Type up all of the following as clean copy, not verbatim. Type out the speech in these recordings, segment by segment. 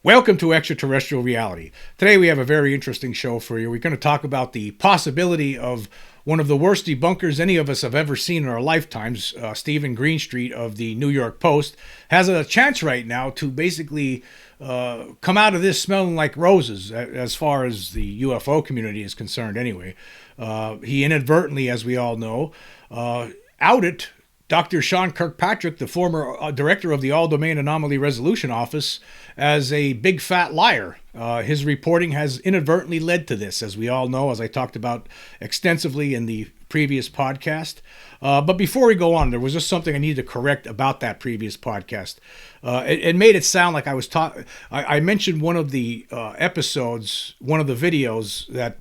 Welcome to Extraterrestrial Reality. Today we have a very interesting show for you. We're going to talk about the possibility of one of the worst debunkers any of us have ever seen in our lifetimes. Steven Greenstreet of the New York Post has a chance right now to basically come out of this smelling like roses as far as the UFO community is concerned anyway. He inadvertently, as we all know, outed Dr. Sean Kirkpatrick, the former director of the All-Domain Anomaly Resolution Office, as a big fat liar. His reporting has inadvertently led to this, as we all know, as I talked about extensively in the previous podcast. But before we go on, there was just something I needed to correct about that previous podcast. It made it sound like I was talking. I mentioned one of the episodes, one of the videos that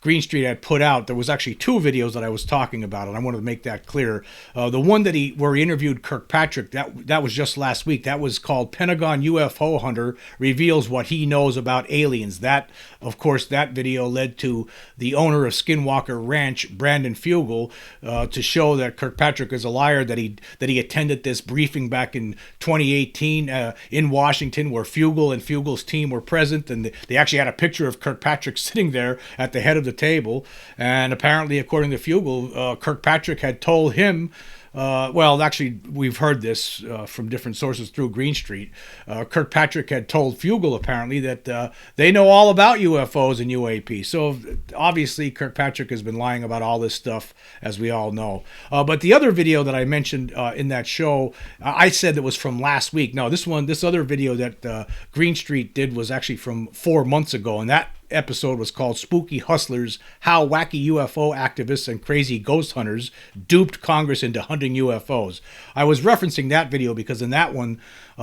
Greenstreet had put out. There was actually two videos that I was talking about, and I wanted to make that clear. The one where he interviewed Kirkpatrick, that was just last week. That was called "Pentagon UFO Hunter Reveals What He Knows About Aliens." That, of course, that video led to the owner of Skinwalker Ranch, Brandon Fugel, to show that Kirkpatrick is a liar, that he attended this briefing back in 2018 in Washington, where Fugel and Fugel's team were present, and they actually had a picture of Kirkpatrick sitting there at the head of the table. And apparently, according to Fugel, Kirkpatrick had told him, well, actually, we've heard this from different sources through Greenstreet. Kirkpatrick had told Fugel, apparently, that they know all about UFOs and UAP. So, obviously, Kirkpatrick has been lying about all this stuff, as we all know. But the other video that I mentioned in that show, I said that was from last week. No, this other video that Greenstreet did was actually from 4 months ago, and that episode was called "Spooky Hustlers: How Wacky UFO Activists and Crazy Ghost Hunters Duped Congress into Hunting UFOs." I was referencing that video because in that one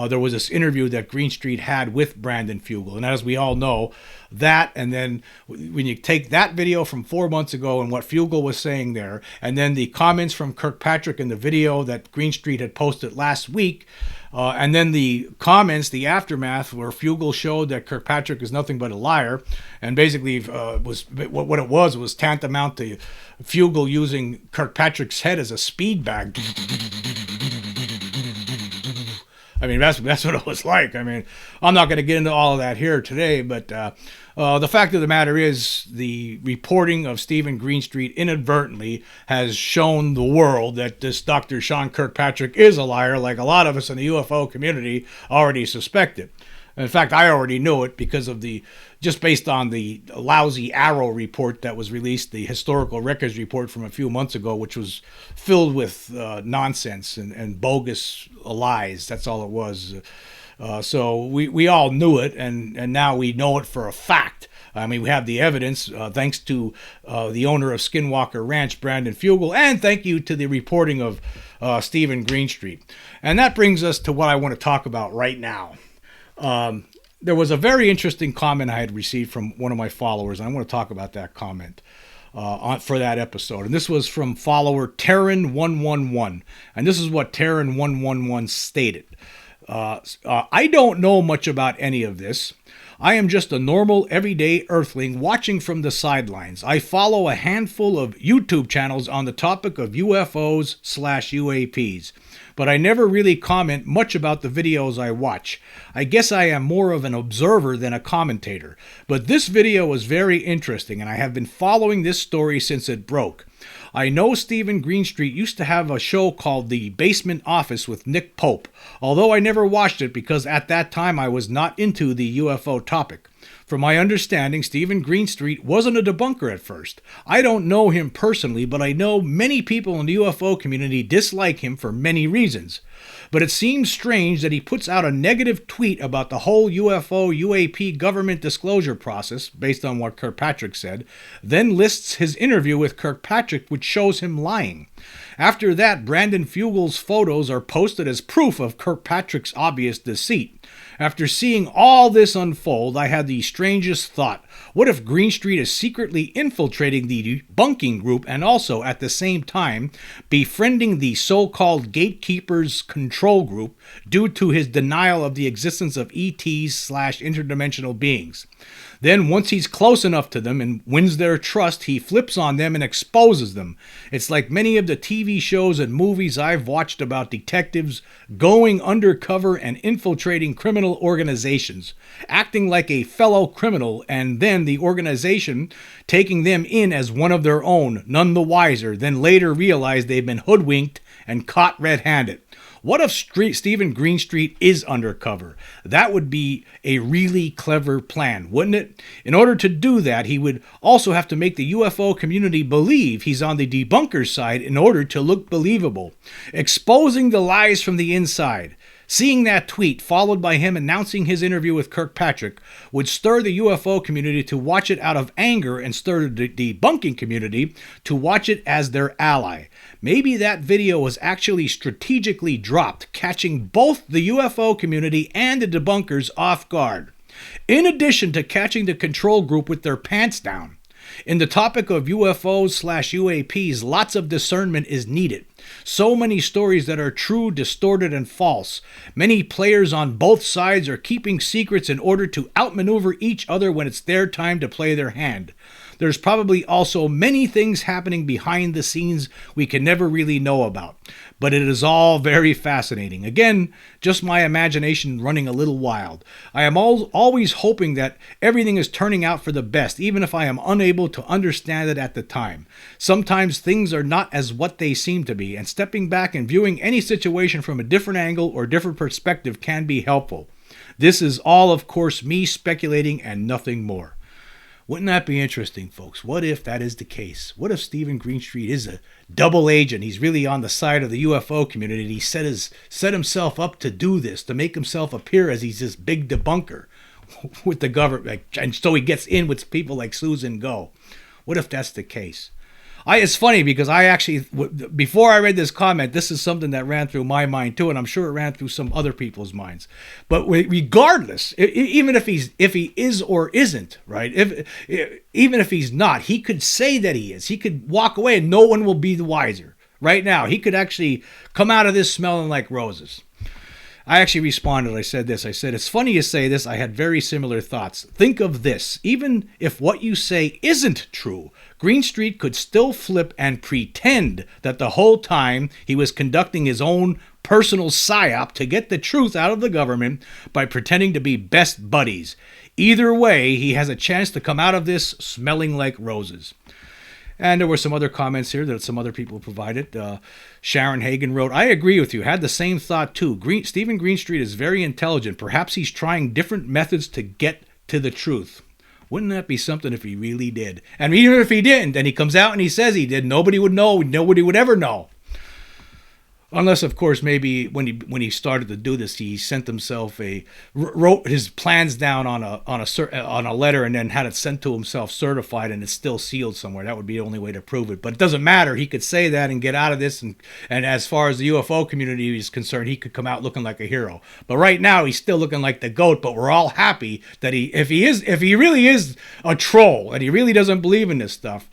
there was this interview that Greenstreet had with Brandon Fugel, and as we all know, that, and then when you take that video from 4 months ago and what Fugel was saying there, and then the comments from Kirkpatrick in the video that Greenstreet had posted last week, and then the comments, the aftermath, where Fugel showed that Kirkpatrick is nothing but a liar, and basically was what it was tantamount to Fugel using Kirkpatrick's head as a speed bag. I mean, that's what it was like. I mean, I'm not going to get into all of that here today, but the fact of the matter is the reporting of Steven Greenstreet inadvertently has shown the world that this Dr. Sean Kirkpatrick is a liar, like a lot of us in the UFO community already suspected. In fact, I already knew it because of just based on the lousy Arrow report that was released, the historical records report from a few months ago, which was filled with nonsense and bogus lies. That's all it was. So we all knew it, and now we know it for a fact. I mean, we have the evidence, thanks to the owner of Skinwalker Ranch, Brandon Fugel, and thank you to the reporting of Steven Greenstreet. And that brings us to what I want to talk about right now. There was a very interesting comment I had received from one of my followers, and I want to talk about that comment for that episode. And this was from follower Terran111, and this is what Terran111 stated. I don't know much about any of this. I am just a normal, everyday earthling watching from the sidelines. I follow a handful of YouTube channels on the topic of UFOs/UAPs, but I never really comment much about the videos I watch. I guess I am more of an observer than a commentator. But this video was very interesting, and I have been following this story since it broke. I know Steven Greenstreet used to have a show called The Basement Office with Nick Pope, although I never watched it because at that time I was not into the UFO topic. From my understanding, Steven Greenstreet wasn't a debunker at first. I don't know him personally, but I know many people in the UFO community dislike him for many reasons. But it seems strange that he puts out a negative tweet about the whole UFO UAP government disclosure process, based on what Kirkpatrick said, then lists his interview with Kirkpatrick, which shows him lying. After that, Brandon Fugel's photos are posted as proof of Kirkpatrick's obvious deceit. After seeing all this unfold, I had the strangest thought. What if Greenstreet is secretly infiltrating the debunking group and also, at the same time, befriending the so-called gatekeepers control group due to his denial of the existence of ETs/interdimensional beings? Then, once he's close enough to them and wins their trust, he flips on them and exposes them. It's like many of the TV shows and movies I've watched about detectives going undercover and infiltrating criminal criminal organizations, acting like a fellow criminal, and then the organization taking them in as one of their own, none the wiser, then later realize they've been hoodwinked and caught red-handed. What if Steven Greenstreet is undercover? That would be a really clever plan, wouldn't it? In order to do that, he would also have to make the UFO community believe he's on the debunker's side in order to look believable, exposing the lies from the inside. Seeing that tweet, followed by him announcing his interview with Kirkpatrick, would stir the UFO community to watch it out of anger and stir the debunking community to watch it as their ally. Maybe that video was actually strategically dropped, catching both the UFO community and the debunkers off guard, in addition to catching the control group with their pants down. In the topic of UFOs/UAPs, lots of discernment is needed. So many stories that are true, distorted, and false. Many players on both sides are keeping secrets in order to outmaneuver each other when it's their time to play their hand. There's probably also many things happening behind the scenes we can never really know about. But it is all very fascinating. Again, just my imagination running a little wild. I am always hoping that everything is turning out for the best, even if I am unable to understand it at the time. Sometimes things are not as what they seem to be, and stepping back and viewing any situation from a different angle or different perspective can be helpful. This is all, of course, me speculating and nothing more. Wouldn't that be interesting, folks? What if that is the case? What if Steven Greenstreet is a double agent? He's really on the side of the UFO community. He set himself up to do this, to make himself appear as he's this big debunker with the government. And so he gets in with people like Susan Go. What if that's the case? It's funny because I actually, before I read this comment, this is something that ran through my mind too, and I'm sure it ran through some other people's minds. But regardless, even if he is or isn't, right? Even if he's not, he could say that he is. He could walk away and no one will be the wiser. Right now, he could actually come out of this smelling like roses. I actually responded. I said, it's funny you say this. I had very similar thoughts. Think of this. Even if what you say isn't true, Greenstreet could still flip and pretend that the whole time he was conducting his own personal psyop to get the truth out of the government by pretending to be best buddies. Either way, he has a chance to come out of this smelling like roses. And there were some other comments here that some other people provided. Sharon Hagen wrote, I agree with you. Had the same thought too. Steven Greenstreet is very intelligent. Perhaps he's trying different methods to get to the truth. Wouldn't that be something if he really did? And even if he didn't, and he comes out and he says he did, nobody would know. Nobody would ever know. Unless, of course, maybe when he started to do this, he sent himself wrote his plans down on a letter and then had it sent to himself certified, and it's still sealed somewhere. That would be the only way to prove it. But it doesn't matter. He could say that and get out of this. And as far as the UFO community is concerned, he could come out looking like a hero. But right now, he's still looking like the GOAT. But we're all happy that if he really is a troll and he really doesn't believe in this stuff.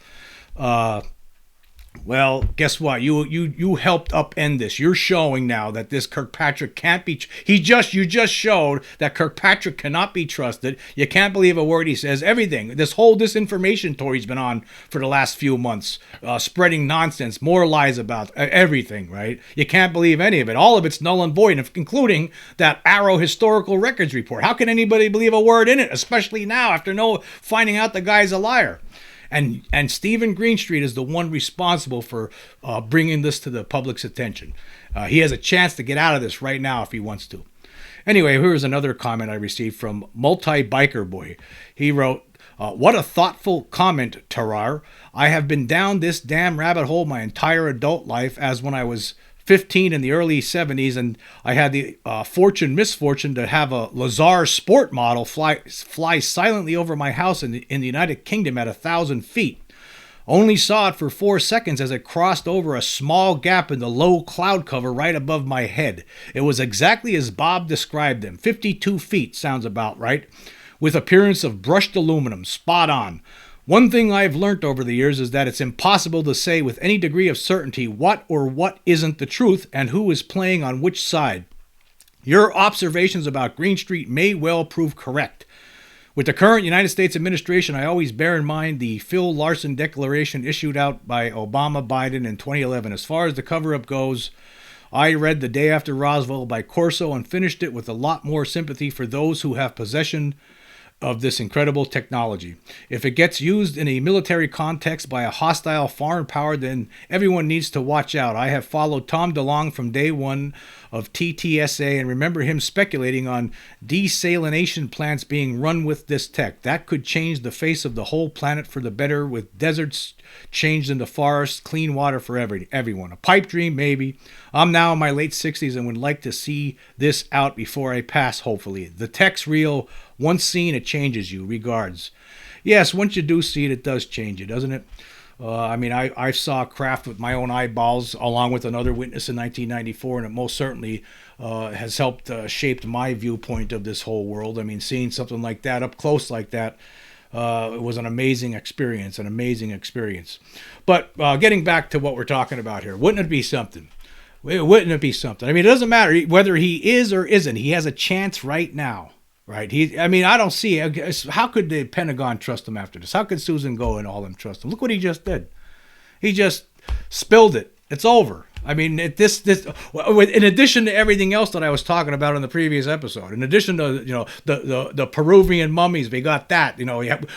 Well, guess what? You helped upend this. You're showing now that this Kirkpatrick can't be. You just showed that Kirkpatrick cannot be trusted. You can't believe a word he says. Everything. This whole disinformation tour he's been on for the last few months, spreading nonsense, more lies about everything. Right? You can't believe any of it. All of it's null and void, including that Arrow Historical Records report. How can anybody believe a word in it, especially now after finding out the guy's a liar? And Steven Greenstreet is the one responsible for bringing this to the public's attention. He has a chance to get out of this right now if he wants to. Anyway, here's another comment I received from MultiBikerBoy. He wrote, what a thoughtful comment, Tarar. I have been down this damn rabbit hole my entire adult life, as when I was 15 in the early 70s, and I had the misfortune to have a Lazar sport model fly silently over my house in the United Kingdom at 1,000 feet. Only saw it for 4 seconds as it crossed over a small gap in the low cloud cover right above my head. It was exactly as Bob described them. 52 feet sounds about right, with appearance of brushed aluminum, spot on. One thing I've learnt over the years is that it's impossible to say with any degree of certainty what or what isn't the truth and who is playing on which side. Your observations about Greenstreet may well prove correct. With the current United States administration, I always bear in mind the Phil Larson declaration issued out by Obama Biden in 2011. As far as the cover-up goes, I read The Day After Roswell by Corso and finished it with a lot more sympathy for those who have possession of this incredible technology. If it gets used in a military context by a hostile foreign power, then everyone needs to watch out. I have followed Tom DeLonge from day one of TTSA and remember him speculating on desalination plants being run with this tech. That could change the face of the whole planet for the better, with deserts changed into forests, clean water for everyone. A pipe dream, maybe. I'm now in my late 60s and would like to see this out before I pass, hopefully. The tech's real. Once seen, it changes you. Regards. Yes, once you do see it, it does change you, doesn't it? I saw craft with my own eyeballs along with another witness in 1994, and it most certainly has helped shape my viewpoint of this whole world. I mean, seeing something like that up close like that, it was an amazing experience, But getting back to what we're talking about here, wouldn't it be something? Wouldn't it be something? I mean, it doesn't matter whether he is or isn't. He has a chance right now. Right. I don't see. How could the Pentagon trust him after this? How could Susan Go and all them trust him? Look what he just did. He just spilled it. It's over. I mean, in addition to everything else that I was talking about in the previous episode, in addition to, the Peruvian mummies, we got that.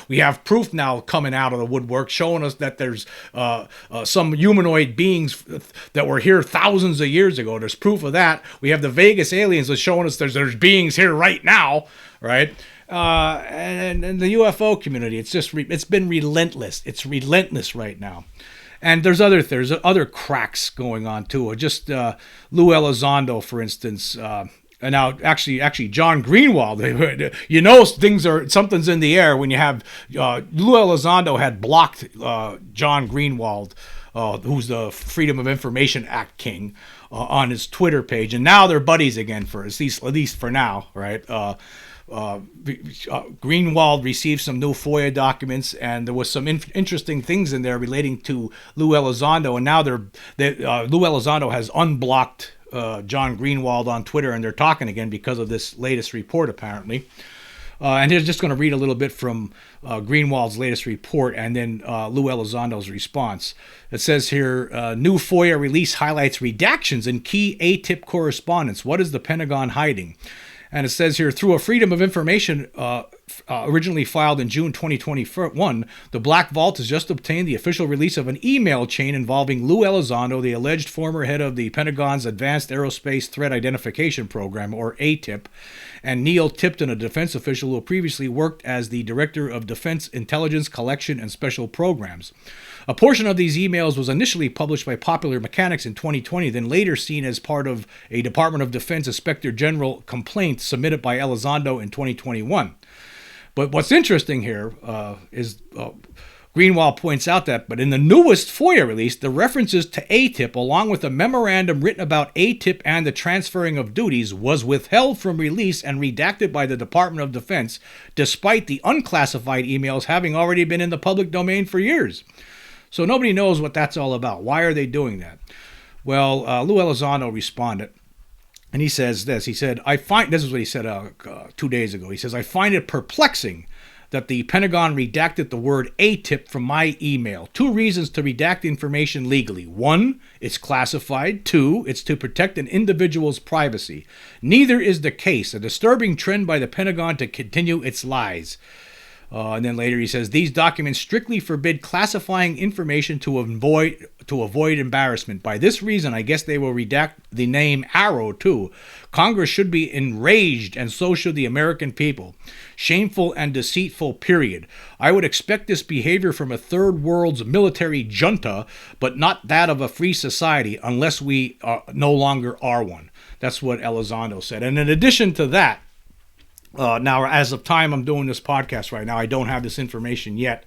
We have proof now coming out of the woodwork showing us that there's some humanoid beings that were here thousands of years ago. There's proof of that. We have the Vegas aliens that's showing us there's beings here right now, right? And the UFO community, it's been relentless. It's relentless right now. And there's other cracks going on too. Just Lou Elizondo, for instance, and now actually John Greenwald. Something's in the air when you have Lou Elizondo had blocked John Greenwald, who's the Freedom of Information Act king, on his Twitter page, and now they're buddies again for at least for now, right? Greenwald received some new FOIA documents, and there was some interesting things in there relating to Lou Elizondo, and now Lou Elizondo has unblocked John Greenwald on Twitter, and they're talking again because of this latest report, apparently. And here's just going to read a little bit from Greenwald's latest report and then Lou Elizondo's response. It says here, new FOIA release highlights redactions in key ATIP correspondence. What is the Pentagon hiding? And it says here, through a Freedom of Information originally filed in June 2021, the Black Vault has just obtained the official release of an email chain involving Lou Elizondo, the alleged former head of the Pentagon's Advanced Aerospace Threat Identification Program, or ATIP, and Neil Tipton, a defense official who previously worked as the Director of Defense Intelligence Collection and Special Programs. A portion of these emails was initially published by Popular Mechanics in 2020, then later seen as part of a Department of Defense Inspector General complaint submitted by Elizondo in 2021. But what's interesting here is Greenwald points out that, but in the newest FOIA release, the references to ATIP, along with a memorandum written about ATIP and the transferring of duties, was withheld from release and redacted by the Department of Defense, despite the unclassified emails having already been in the public domain for years. So nobody knows what that's all about. Why are they doing that? Well, Lou Elizondo responded, and he says this. He said, this is what he said 2 days ago. He says, I find it perplexing that the Pentagon redacted the word ATIP from my email. 2 reasons to redact information legally. 1, it's classified. 2, it's to protect an individual's privacy. Neither is the case. A disturbing trend by the Pentagon to continue its lies. And then later he says, these documents strictly forbid classifying information to avoid embarrassment. By this reason, I guess they will redact the name Arrow, too. Congress should be enraged, and so should the American people. Shameful and deceitful, period. I would expect this behavior from a third world's military junta, but not that of a free society, unless we no longer are one. That's what Elizondo said. And in addition to that, now, as of time I'm doing this podcast right now, I don't have this information yet.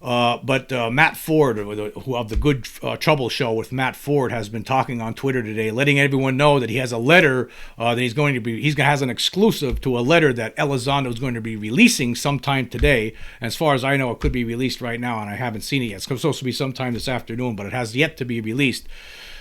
But Matt Ford, of the Good Trouble Show with Matt Ford, has been talking on Twitter today, letting everyone know that he has a letter that he has an exclusive to a letter that Elizondo is going to be releasing sometime today. And as far as I know, it could be released right now, and I haven't seen it yet. It's supposed to be sometime this afternoon, but it has yet to be released.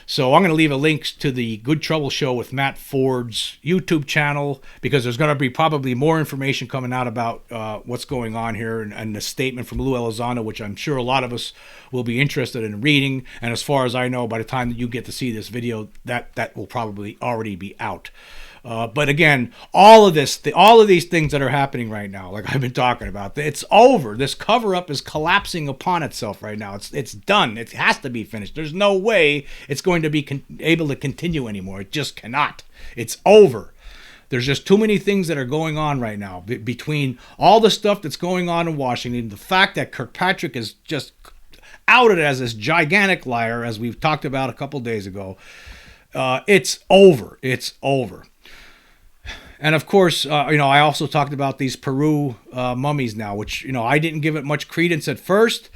So I'm going to leave a link to the Good Trouble Show with Matt Ford's YouTube channel, because there's going to be probably more information coming out about what's going on here, and the statement from Lou Elizondo, which I'm sure a lot of us will be interested in reading. And as far as I know, by the time that you get to see this video, that will probably already be out. But again, all of these things that are happening right now, like I've been talking about, it's over. This cover-up is collapsing upon itself right now. It's done. It has to be finished. There's no way it's going to be able to continue anymore. It just cannot. It's over. There's just too many things that are going on right now. Between all the stuff that's going on in Washington, the fact that Kirkpatrick is just outed as this gigantic liar, as we've talked about a couple days ago, it's over. It's over. And of course, I also talked about these Peru mummies now, which, I didn't give it much credence at first,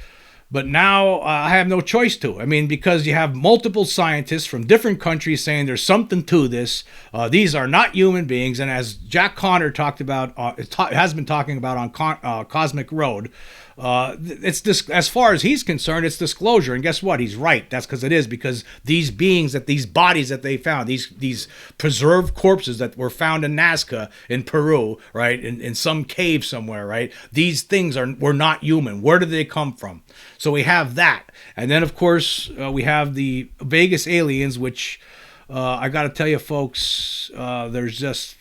but now I have no choice to. I mean, because you have multiple scientists from different countries saying there's something to this. These are not human beings. And as Jack Connor talked about, has been talking about on Cosmic Road, it's this, as far as he's concerned, it's disclosure. And guess what? He's right. That's because these beings, these bodies that they found, these preserved corpses that were found in Nazca in Peru, right, in some cave somewhere, right? These things were not human. Where did they come from? So we have that. And then, of course, we have the Vegas aliens, which I got to tell you, folks, there's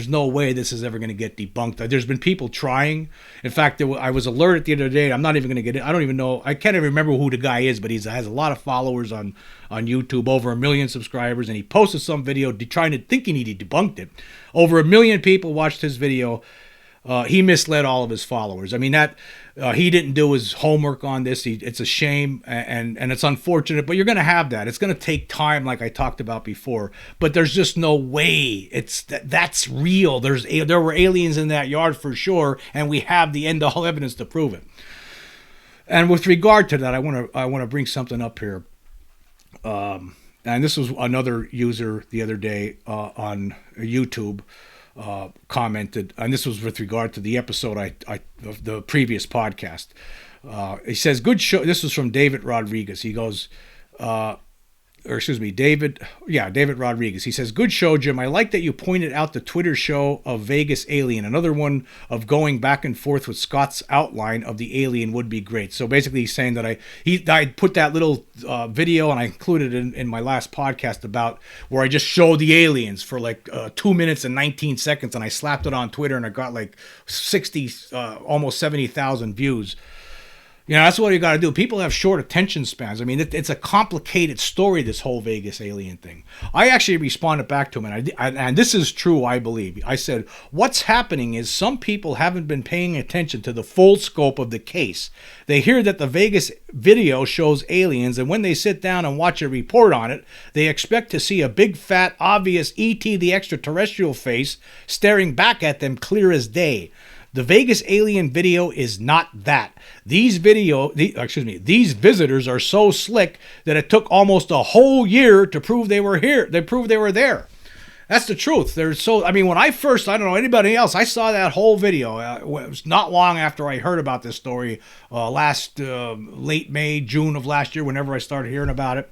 no way this is ever going to get debunked. There's been people trying. In fact, I was alerted the other day. I'm not even going to get it. I don't even know. I can't even remember who the guy is, but he has a lot of followers on YouTube, over 1 million subscribers, and he posted some video thinking he debunked it. Over 1 million people watched his video. He misled all of his followers. I mean, he didn't do his homework on this. It's a shame, and it's unfortunate, but you're going to have that. It's going to take time, like I talked about before, but there's just no way that's real. There were aliens in that yard for sure, and we have the end-all evidence to prove it. And with regard to that, I want to bring something up here. And this was another user the other day on YouTube. Commented, and this was with regard to the episode of the previous podcast. He says, "Good show." This was from David Rodriguez. He goes, David Rodriguez. He says, "Good show, Jim. I like that you pointed out the Twitter show of Vegas Alien. Another one of going back and forth with Scott's outline of the alien would be great." So basically he's saying that I put that little video, and I included it in my last podcast, about where I just showed the aliens for like 2 minutes and 19 seconds, and I slapped it on Twitter, and I got like 60, almost 70,000 views. That's what you got to do. People have short attention spans. I mean, it's a complicated story, this whole Vegas alien thing. I actually responded back to him, and this is true, I believe. I said, what's happening is some people haven't been paying attention to the full scope of the case. They hear that the Vegas video shows aliens, and when they sit down and watch a report on it, they expect to see a big, fat, obvious E.T. the extraterrestrial face staring back at them clear as day. The Vegas alien video is not that. These visitors are so slick that it took almost a whole year to prove they were here. They proved they were there. That's the truth. When I first, I don't know anybody else, I saw that whole video. It was not long after I heard about this story, late May, June of last year, whenever I started hearing about it,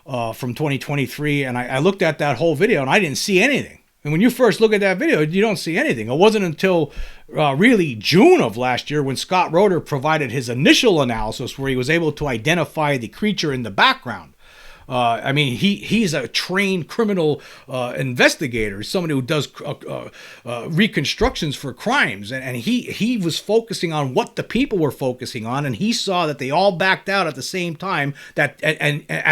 from 2023. And I looked at that whole video, and I didn't see anything. And when you first look at that video, you don't see anything. It wasn't until really June of last year when Scott Roeder provided his initial analysis, where he was able to identify the creature in the background. He's a trained criminal investigator, somebody who does reconstructions for crimes, and he was focusing on what the people were focusing on, and he saw that they all backed out at the same time,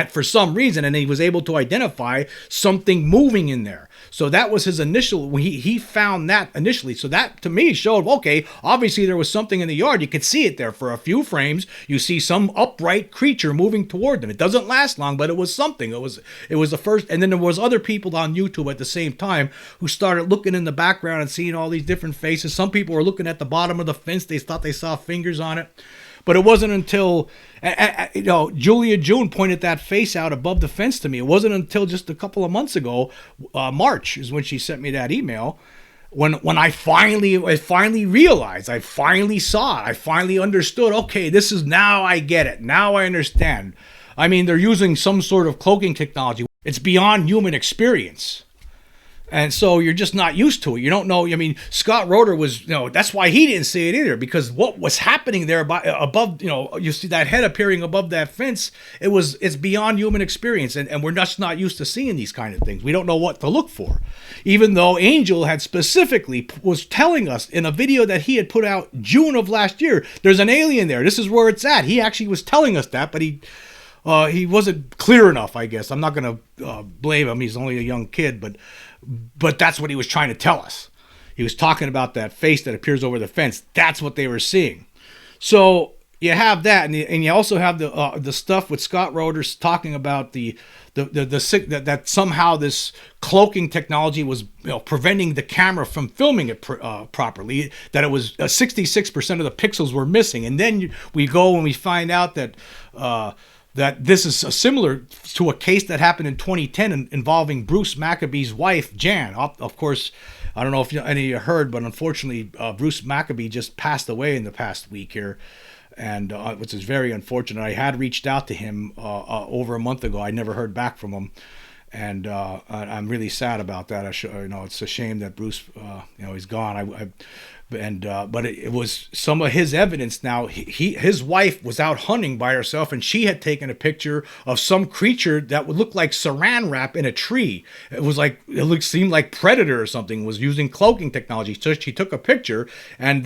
for some reason, and he was able to identify something moving in there. So that was his initial, he found that initially. So that to me showed, okay, obviously there was something in the yard. You could see it there for a few frames. You see some upright creature moving toward them. It doesn't last long, but it was something. It was the first, and then there was other people on YouTube at the same time who started looking in the background and seeing all these different faces. Some people were looking at the bottom of the fence. They thought they saw fingers on it. But it wasn't until, Julia June pointed that face out above the fence to me. It wasn't until just a couple of months ago, March is when she sent me that email, when I finally realized, I finally saw it, I finally understood, okay, this is, now I get it, now I understand. I mean, they're using some sort of cloaking technology. It's beyond human experience. And so you're just not used to it. You don't know. I mean, Scott Roeder was, that's why he didn't see it either, because what was happening there above, you see that head appearing above that fence. It's beyond human experience. And we're just not used to seeing these kind of things. We don't know what to look for. Even though Angel had specifically was telling us in a video that he had put out June of last year, there's an alien there. This is where it's at. He actually was telling us that, but he wasn't clear enough, I guess. I'm not going to blame him. He's only a young kid, but that's what he was trying to tell us. He was talking about that face that appears over the fence. That's what they were seeing. So you have that, and you also have the stuff with Scott Roeder talking about that somehow this cloaking technology was preventing the camera from filming it properly. That it was 66% of the pixels were missing, and then we go and we find out that. That this is similar to a case that happened in 2010 involving Bruce Maccabee's wife, Jan. Of course, I don't know if any of you heard, but unfortunately, Bruce Maccabee just passed away in the past week here, and which is very unfortunate. I had reached out to him over a month ago. I never heard back from him, and I'm really sad about that. It's a shame that Bruce, he's gone. But it was some of his evidence. Now his wife was out hunting by herself, and she had taken a picture of some creature that would look like saran wrap in a tree. Seemed like Predator or something. Was using cloaking technology. So she took a picture, and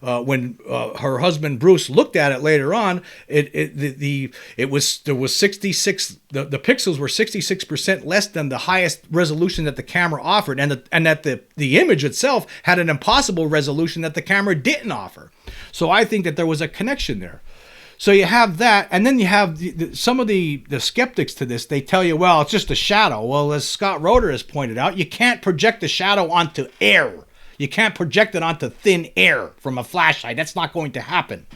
when her husband Bruce looked at it later on, there was 66. The pixels were 66% less than the highest resolution that the camera offered, and that the image itself had an impossible resolution that the camera didn't offer. So I think that there was a connection there. So you have that, and then you have some of the skeptics to this. They tell you, well, it's just a shadow. Well, as Scott Roeder has pointed out, you can't project a shadow onto air. You can't project it onto thin air from a flashlight. That's not going to happen.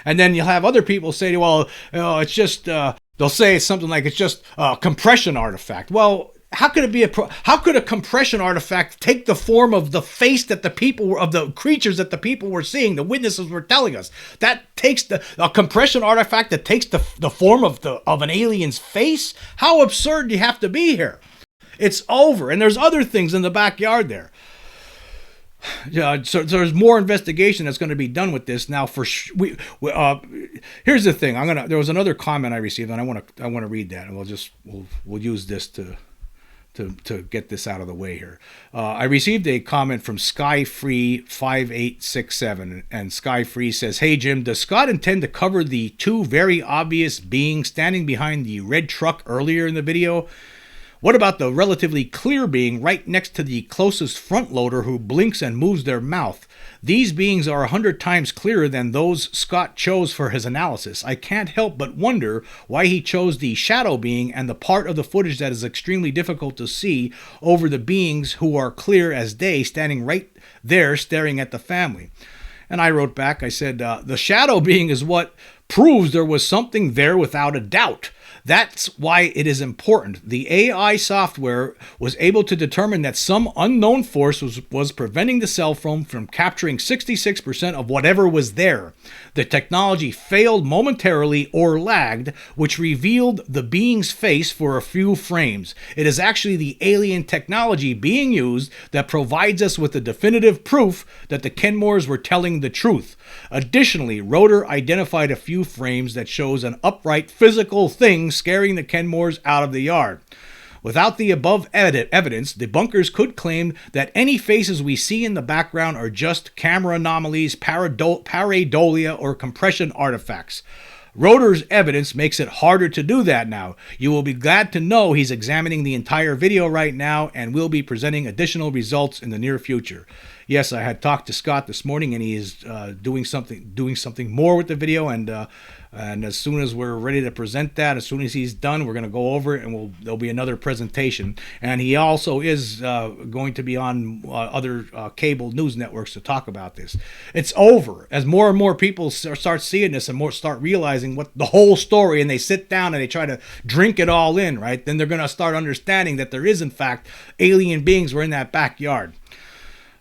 And then you'll have other people say, well, it's just, they'll say something like it's just a compression artifact. Well, how could it be how could a compression artifact take the form of the face that of the creatures that the people were seeing, the witnesses were telling us? That takes a compression artifact that takes the form of an alien's face? How absurd do you have to be here? It's over. And there's other things in the backyard there. Yeah, so there's more investigation that's going to be done with this now. Here's the thing. There was another comment I received, and I want to read that, and we'll use this to get this out of the way here. I received a comment from Skyfree 5867, and Skyfree says, "Hey Jim, does Scott intend to cover the two very obvious beings standing behind the red truck earlier in the video? What about the relatively clear being right next to the closest front loader who blinks and moves their mouth? These beings are 100 times clearer than those Scott chose for his analysis. I can't help but wonder why he chose the shadow being and the part of the footage that is extremely difficult to see over the beings who are clear as day standing right there staring at the family." And I wrote back, I said, the shadow being is what proves there was something there without a doubt. That's why it is important. The AI software was able to determine that some unknown force was preventing the cell phone from capturing 66% of whatever was there. The technology failed momentarily or lagged, which revealed the being's face for a few frames. It is actually the alien technology being used that provides us with the definitive proof that the Kenmores were telling the truth. Additionally, Roeder identified a few frames that shows an upright physical thing scaring the Kenmores out of the yard. Without the above evidence, debunkers could claim that any faces we see in the background are just camera anomalies, pareidolia, or compression artifacts. Roeder's evidence makes it harder to do that now. You will be glad to know he's examining the entire video right now and will be presenting additional results in the near future. Yes, I had talked to Scott this morning, and he is doing something more with the video, and as soon as we're ready to present that, as soon as he's done, we're going to go over it, and there'll be another presentation. And he also is going to be on other cable news networks to talk about this. It's over. As more and more people start seeing this and start realizing what the whole story, and they sit down and they try to drink it all in, right? Then they're going to start understanding that there is, in fact, alien beings were in that backyard.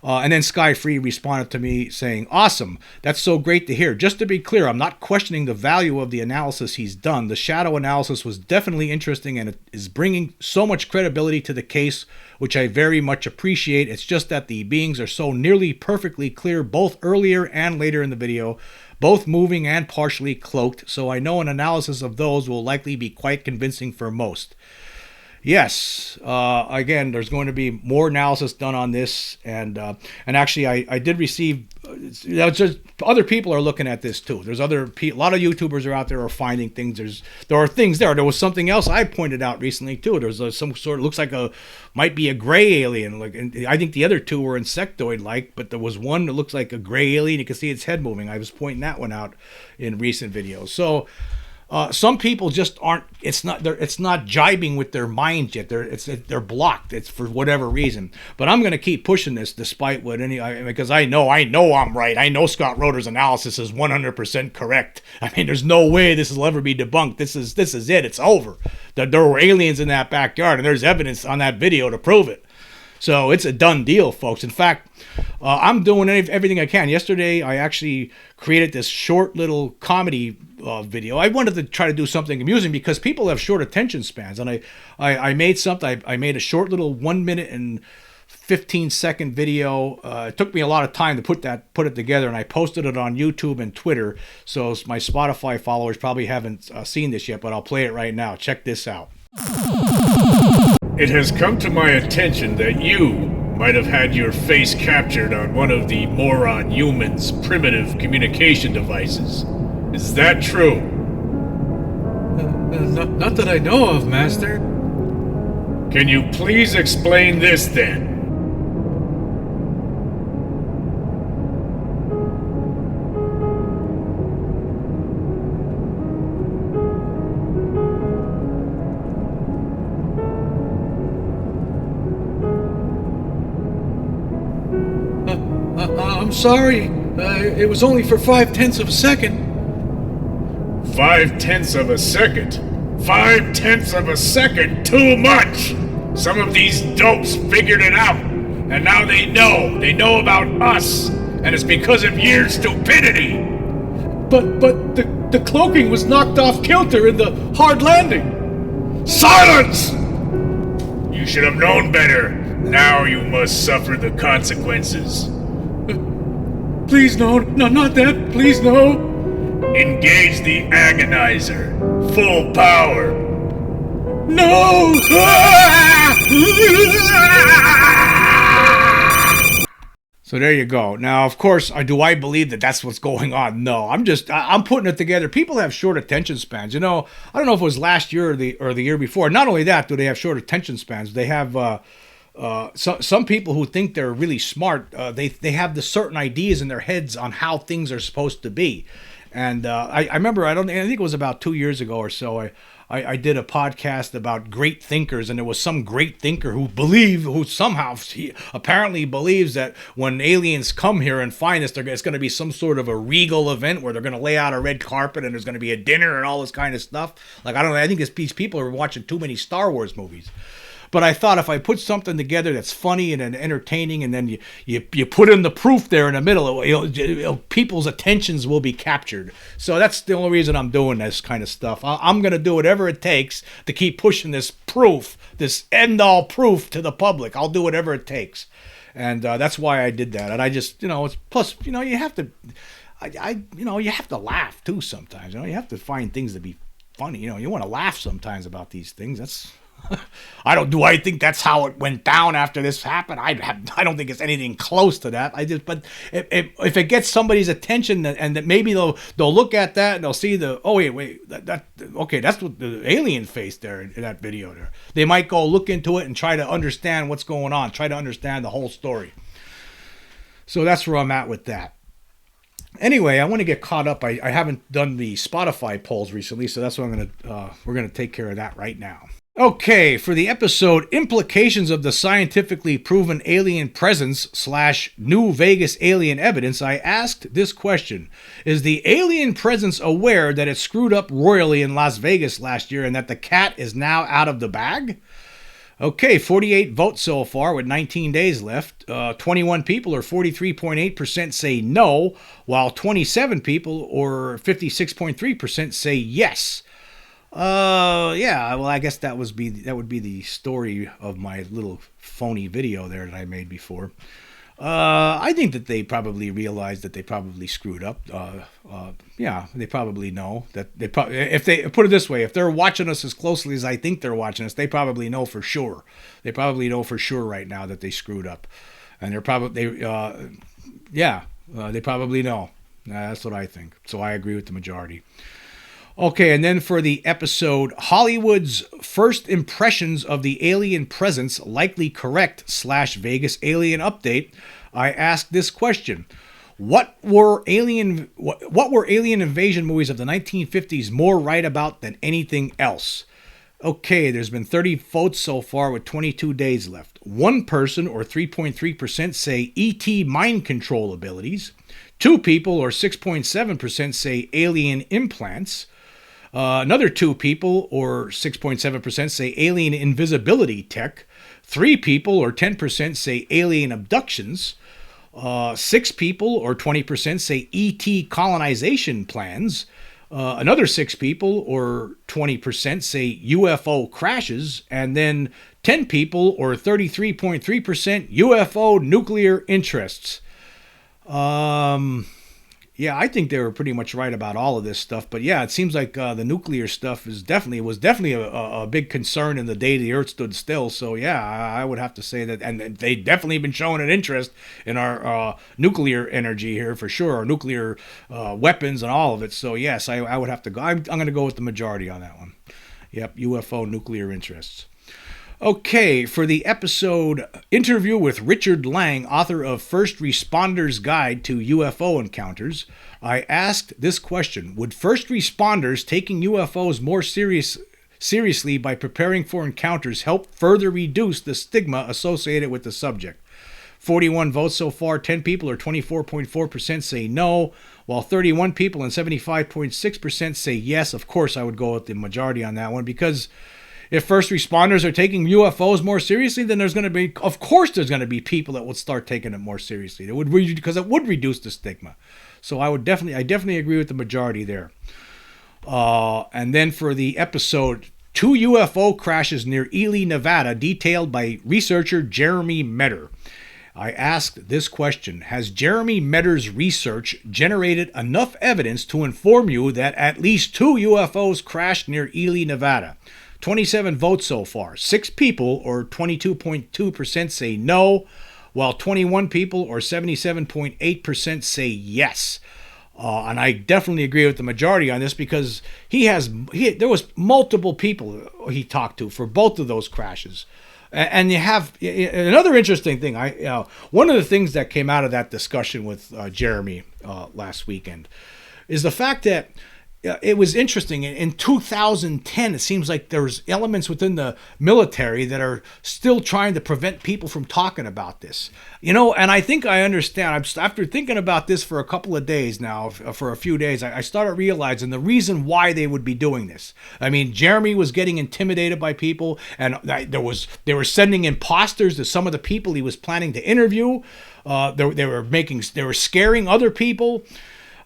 And then Skyfree responded to me saying, "Awesome. That's so great to hear. Just to be clear, I'm not questioning the value of the analysis he's done. The shadow analysis was definitely interesting and it is bringing so much credibility to the case, which I very much appreciate. It's just that the beings are so nearly perfectly clear both earlier and later in the video, both moving and partially cloaked, so I know an analysis of those will likely be quite convincing for most." Yes, again, there's going to be more analysis done on this, and actually, I did receive. Just other people are looking at this too. There's a lot of YouTubers are out there are finding things. There are things there. There was something else I pointed out recently too. There's some sort, looks like might be a gray alien. Like, and I think the other two were insectoid-like, but there was one that looks like a gray alien. You can see its head moving. I was pointing that one out in recent videos. So. Some people just aren't. It's not jibing with their minds yet. They're blocked. It's for whatever reason. But I'm going to keep pushing this despite because I know I'm right. I know Scott Roeder's analysis is 100% correct. I mean, there's no way this will ever be debunked. This is it. It's over. There were aliens in that backyard, and there's evidence on that video to prove it. So it's a done deal, folks. In fact, I'm doing everything I can. Yesterday, I actually created this short little comedy video. I wanted to try to do something amusing because people have short attention spans. And I made something. I made a short little 1 minute and 15-second video. It took me a lot of time to put it together, and I posted it on YouTube and Twitter. So my Spotify followers probably haven't seen this yet, but I'll play it right now. Check this out. It has come to my attention that you might have had your face captured on one of the moron humans' primitive communication devices. Is that true? Not that I know of, Master. Can you please explain this then? I'm sorry. It was only for 0.5 of a second. 0.5 of a second? 0.5 of a second? Too much! Some of these dopes figured it out, and now they know. They know about us, and it's because of your stupidity. But the cloaking was knocked off kilter in the hard landing. Silence! You should have known better. Now you must suffer the consequences. Please no, not that. Please no. Engage the agonizer. Full power. No! So there you go. Now, of course, do I believe that that's what's going on? No, I'm putting it together. People have short attention spans. You know, I don't know if it was last year or the year before. Not only that, do they have short attention spans? They have some people who think they're really smart. They have the certain ideas in their heads on how things are supposed to be. And I remember, I think it was about 2 years ago or so, I did a podcast about great thinkers, and there was some great thinker who apparently believes that when aliens come here and find us, it's going to be some sort of a regal event where they're going to lay out a red carpet and there's going to be a dinner and all this kind of stuff. Like, I don't know, I think these people are watching too many Star Wars movies. But I thought if I put something together that's funny and entertaining, and then you put in the proof there in the middle, people's attentions will be captured. So that's the only reason I'm doing this kind of stuff. I'm going to do whatever it takes to keep pushing this proof, this end-all proof to the public. I'll do whatever it takes. And that's why I did that. And I just, it's plus, you have to, you have to laugh too sometimes. You have to find things to be funny. You want to laugh sometimes about these things. That's... Do I think that's how it went down after this happened? I don't think it's anything close to that. But if it gets somebody's attention, and that maybe they'll look at that and they'll see that's what the alien face there in that video there. They might go look into it and try to understand what's going on, try to understand the whole story. So that's where I'm at with that. Anyway, I want to get caught up. I haven't done the Spotify polls recently, so that's what we're gonna take care of that right now. Okay, for the episode Implications of the Scientifically Proven Alien Presence / New Vegas Alien Evidence, I asked this question. Is the alien presence aware that it screwed up royally in Las Vegas last year and that the cat is now out of the bag? Okay, 48 votes so far with 19 days left. 21 people, or 43.8%, say no, while 27 people, or 56.3%, say yes. Yeah, well, I guess that would be the story of my little phony video there that I made before. I think that they probably realized that they probably screwed up. Yeah, they probably know that if they put it this way, if they're watching us as closely as I think they're watching us, they probably know for sure. They probably know for sure right now that they screwed up, and they probably know. That's what I think. So I agree with the majority. Okay, and then for the episode, Hollywood's first impressions of the alien presence likely correct / Vegas alien update, I asked this question. What were alien invasion movies of the 1950s more right about than anything else? Okay, there's been 30 votes so far with 22 days left. One person, or 3.3%, say ET mind control abilities. Two people, or 6.7%, say alien implants. Another two people, or 6.7%, say alien invisibility tech. Three people, or 10%, say alien abductions. 6 people, or 20%, say ET colonization plans. Another 6 people, or 20%, say UFO crashes. And then 10 people, or 33.3%, UFO nuclear interests. Yeah, I think they were pretty much right about all of this stuff. But yeah, it seems like the nuclear stuff was definitely a big concern in the day the Earth stood still. So yeah, I would have to say that, and they definitely been showing an interest in our nuclear energy here for sure, our nuclear weapons and all of it. So yes, I would have to go. I'm going to go with the majority on that one. Yep, UFO nuclear interests. Okay, for the episode interview with Richard Lang, author of First Responders Guide to UFO Encounters, I asked this question. Would first responders taking UFOs more seriously by preparing for encounters help further reduce the stigma associated with the subject? 41 votes so far, 10 people, or 24.4%, say no, while 31 people and 75.6% say yes. Of course, I would go with the majority on that one, because if first responders are taking UFOs more seriously, then there's going to be people that would start taking it more seriously. Because it would reduce the stigma. So I definitely agree with the majority there. And then for the episode, 2 UFO crashes near Ely, Nevada, detailed by researcher Jeremy Metter. I asked this question. Has Jeremy Metter's research generated enough evidence to inform you that at least 2 UFOs crashed near Ely, Nevada? 27 votes so far. 6 people, or 22.2%, say no, while 21 people, or 77.8%, say yes. And I definitely agree with the majority on this, because there was multiple people he talked to for both of those crashes. And you have another interesting thing. One of the things that came out of that discussion with Jeremy last weekend is the fact that it was interesting. In 2010, it seems like there's elements within the military that are still trying to prevent people from talking about this. And I think I understand. After thinking about this for a couple of days now, for a few days, I started realizing the reason why they would be doing this. I mean, Jeremy was getting intimidated by people, and they were sending imposters to some of the people he was planning to interview. They were scaring other people.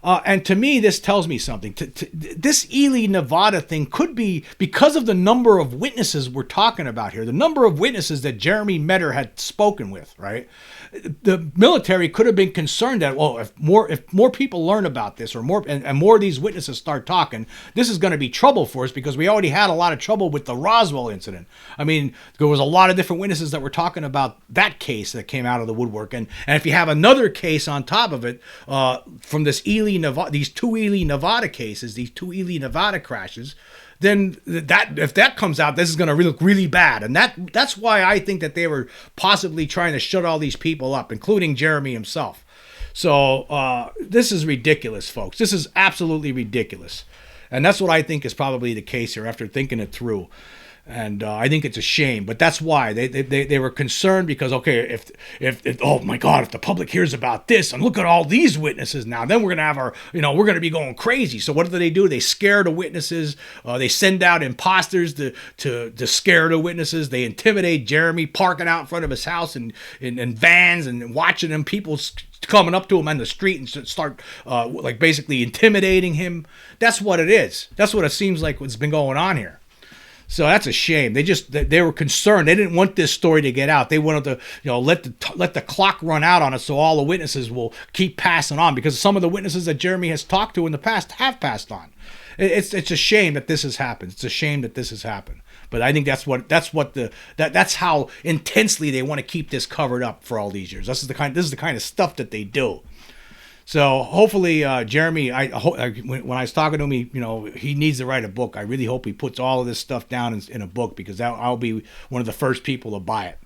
And to me, this tells me something. This Ely, Nevada thing could be because of the number of witnesses we're talking about here, the number of witnesses that Jeremy Metter had spoken with, right? The military could have been concerned that, well, if more people learn about this, or more of these witnesses start talking, this is going to be trouble for us, because we already had a lot of trouble with the Roswell incident. I mean, there was a lot of different witnesses that were talking about that case that came out of the woodwork, and if you have another case on top of it from this these 2 Ely, Nevada cases, these 2 Ely, Nevada crashes, then if that comes out, this is going to look really bad. And that's why I think that they were possibly trying to shut all these people up, including Jeremy himself. So this is ridiculous, folks. This is absolutely ridiculous. And that's what I think is probably the case here after thinking it through. And I think it's a shame, but that's why they were concerned, because okay, if oh my God, if the public hears about this and look at all these witnesses now, then we're gonna have we're gonna be going crazy. So what do? They scare the witnesses. They send out imposters to scare the witnesses. They intimidate Jeremy, parking out in front of his house in vans and watching him, people coming up to him on the street and start like basically intimidating him. That's what it is. That's what it seems like what's been going on here. So that's a shame. They were concerned. They didn't want this story to get out. They wanted to, let the clock run out on it, so all the witnesses will keep passing on, because some of the witnesses that Jeremy has talked to in the past have passed on. It's a shame that this has happened. It's a shame that this has happened. But I think that's how intensely they want to keep this covered up for all these years. This is the kind of stuff that they do. So hopefully, Jeremy, when I was talking to him, he needs to write a book. I really hope he puts all of this stuff down in a book, because I'll be one of the first people to buy it.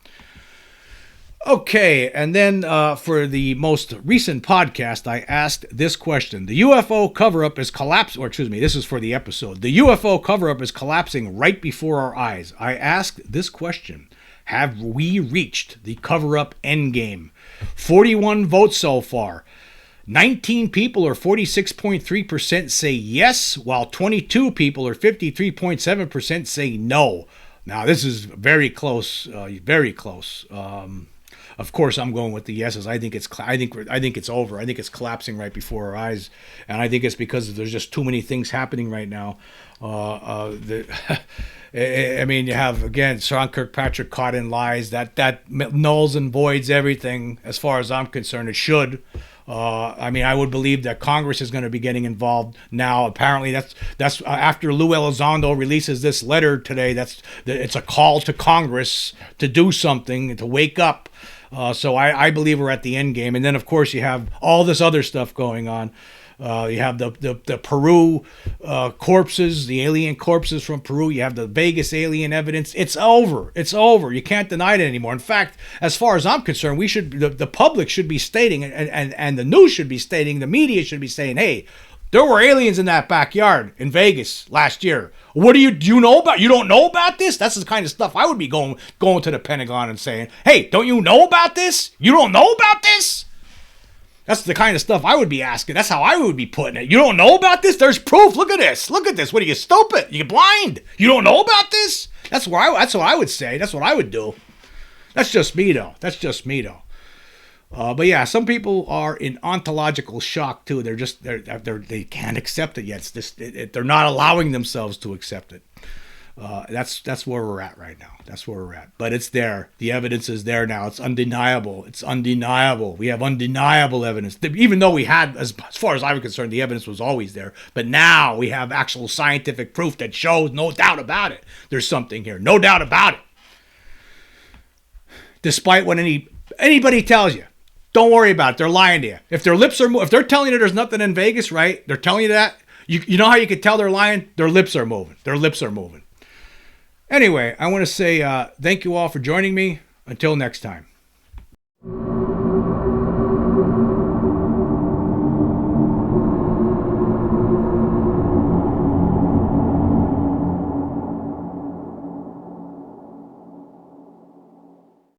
Okay, and then for the most recent podcast, I asked this question. The UFO cover-up is collapsing, or excuse me, this is for the episode. The UFO cover-up is collapsing right before our eyes. I asked this question. Have we reached the cover-up endgame? 41 votes so far. 19 people, or 46.3%, say yes, while 22 people, or 53.7%, say no. Now, this is very close, very close. Of course, I'm going with the yeses. I think it's over. I think it's collapsing right before our eyes, and I think it's because there's just too many things happening right now. I mean, you have, again, Sean Kirkpatrick caught in lies. That nulls and voids everything, as far as I'm concerned. It should. I mean, I would believe that Congress is going to be getting involved now. Apparently, that's after Lou Elizondo releases this letter today. It's a call to Congress to do something, to wake up. So I believe we're at the end game. And then, of course, you have all this other stuff going on. You have the Peru corpses, the alien corpses from Peru. You have the Vegas alien evidence. It's over. It's over. You can't deny it anymore. In fact, as far as I'm concerned, the public should be stating, and the news should be stating, the media should be saying, hey, there were aliens in that backyard in Vegas last year. What do you know about? You don't know about this? That's the kind of stuff I would be going to the Pentagon and saying, hey, don't you know about this? You don't know about this? That's the kind of stuff I would be asking. That's how I would be putting it. You don't know about this? There's proof. Look at this. Look at this. What are you, stupid? You blind? You don't know about this? That's what I would say. That's what I would do. That's just me, though. But yeah, some people are in ontological shock too. They can't accept it yet. They're not allowing themselves to accept it. That's where we're at right now. That's where we're at. But it's there. The evidence is there now. It's undeniable. We have undeniable evidence. Even though we had, as far as I'm concerned, the evidence was always there. But now we have actual scientific proof that shows, no doubt about it, there's something here. No doubt about it. Despite what anybody tells you. Don't worry about it. They're lying to you. If their lips are if they're telling you there's nothing in Vegas, right? They're telling you that. You know how you could tell they're lying? Their lips are moving. Anyway, I want to say thank you all for joining me. Until next time.